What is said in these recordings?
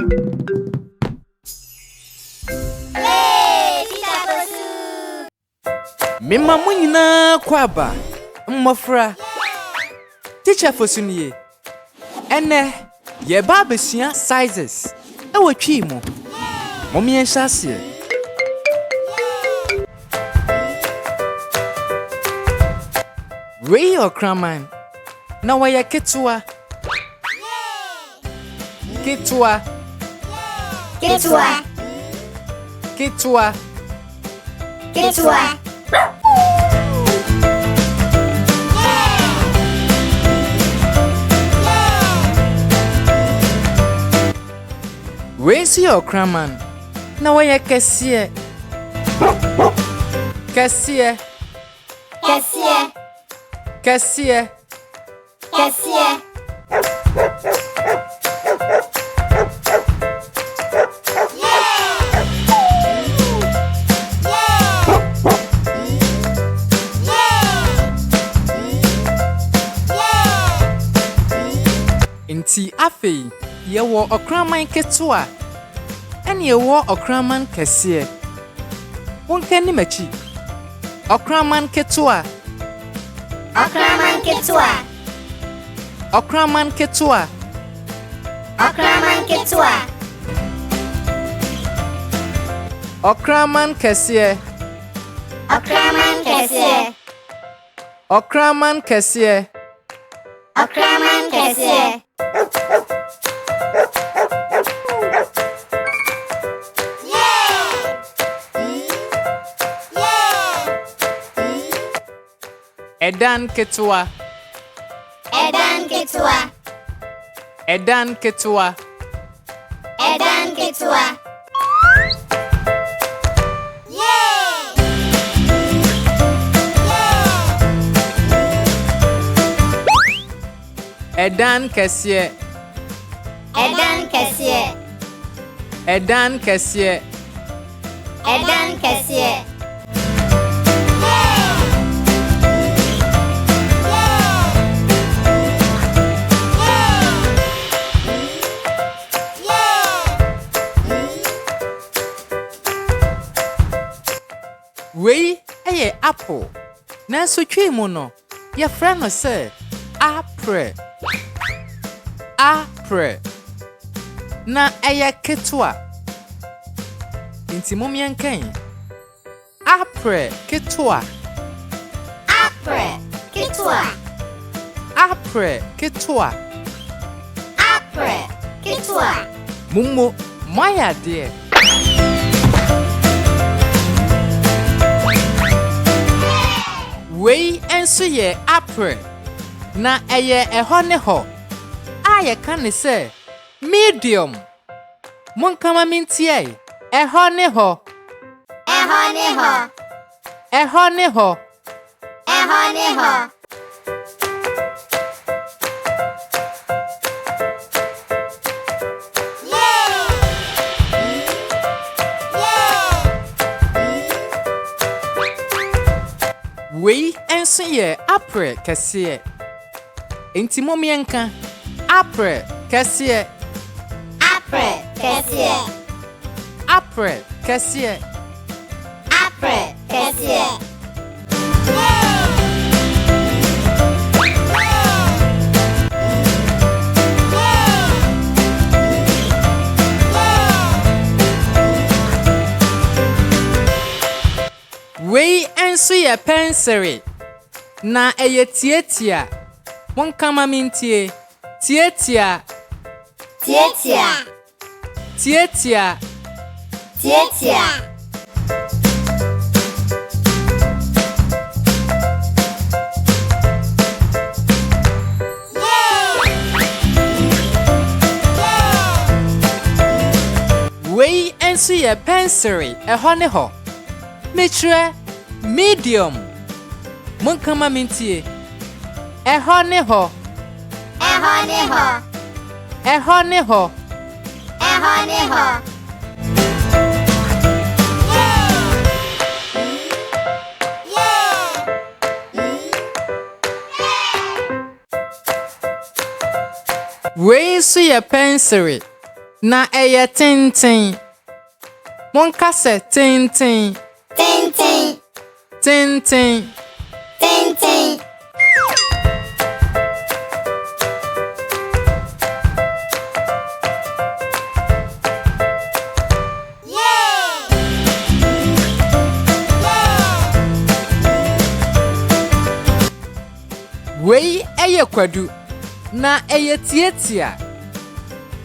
Teacher Fosu. Mema mo nyina kwaba mmofra. Teacher Fosu nie. Ene ye ba besua sizes. Ewo twi mu. Momie nhase. Wei okraman. Na waya ketewa. Ketewa. Ketewa. Ketewa. Ketewa. Wei si okraman. Na waya kɛseɛ. Kɛseɛ. Kɛseɛ. Kɛseɛ. Kɛseɛ. Nti afei yewo okraman ketewa ene yewo okraman kɛseɛ. Wonkani machi. Okraman ketewa. Akan Ketewa. Okraman ketewa. Akan Ketewa. Okraman kɛseɛ. Akan Kɛseɛ. Okraman kɛseɛ. Akan Kɛseɛ. Ɛdan ketewa. Ɛdan Ketewa. Ɛdan ketewa. Ɛdan Ketewa. Ɛdan kɛseɛ. Ɛdan Kɛseɛ. Ɛdan kɛseɛ. Ɛdan Kɛseɛ. Wei eye apple. Nanso twi mu no, ye fra no se apple. Apple. Na eye ketewa. Nti momie nkan. Apple ketewa. Apple Ketewa. Apple ketewa. Apple Ketewa. Mummo maya de. Wei enso ye apple. Na eye ɛhɔnehɔ. Aye kan ne se medium. Monkama mintie. Ɛhɔnehɔ. Ɛhɔnehɔ. Ɛhɔnehɔ. Ɛhɔnehɔ. Wei enso ye apple kɛseɛ. Enti momie nka apple kɛseɛ. Apple Kɛseɛ. Apple kɛseɛ. Apple Kɛseɛ. Wei enso ye pensere. Na eye tietia. Monkama mintie. Tietia. Tietia. Tietia. Tietia. Wei enso ye pensere. Ɛhɔnehɔ. Metre medium. Monkama mintie. Ɛhɔnehɔ. Ɛhɔnehɔ. Ɛhɔnehɔ. Ɛhɔnehɔ. Wei so ye pensere. Na ɛyɛ tenten. Monka sɛ tenten. Tenten. Tenten. Tenten. Wei ɛyɛ kwadu. Na ɛyɛ tietia.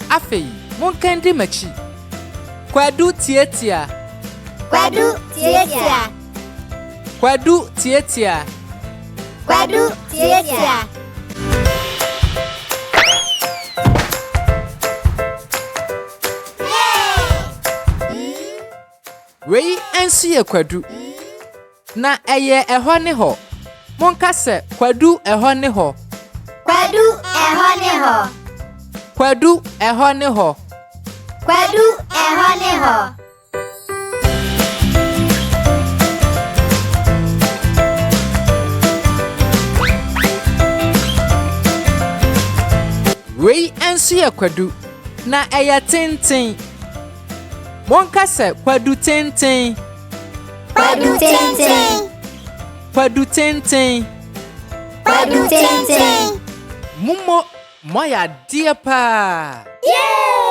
Afei, monka ndi machi. Kwadu tietia. Kwadu tietia. Kwadu tietia. Kwadu tietia. Wei ensu ye kwadu. Na ɛyɛ ɛhɔnehɔ. Monka sɛ kwadu ɛhɔnehɔ. Kwadu ɛhɔnehɔ. Kwadu ɛhɔnehɔ. Kwadu ɛhɔnehɔ. Wei ensu ye kwadu. Na ɛyɛ tenten. Monka sɛ kwadu tenten. Kwadu tenten. Kwadu tenten. Kwadu tenten. Mumo moya dear pa. Yay!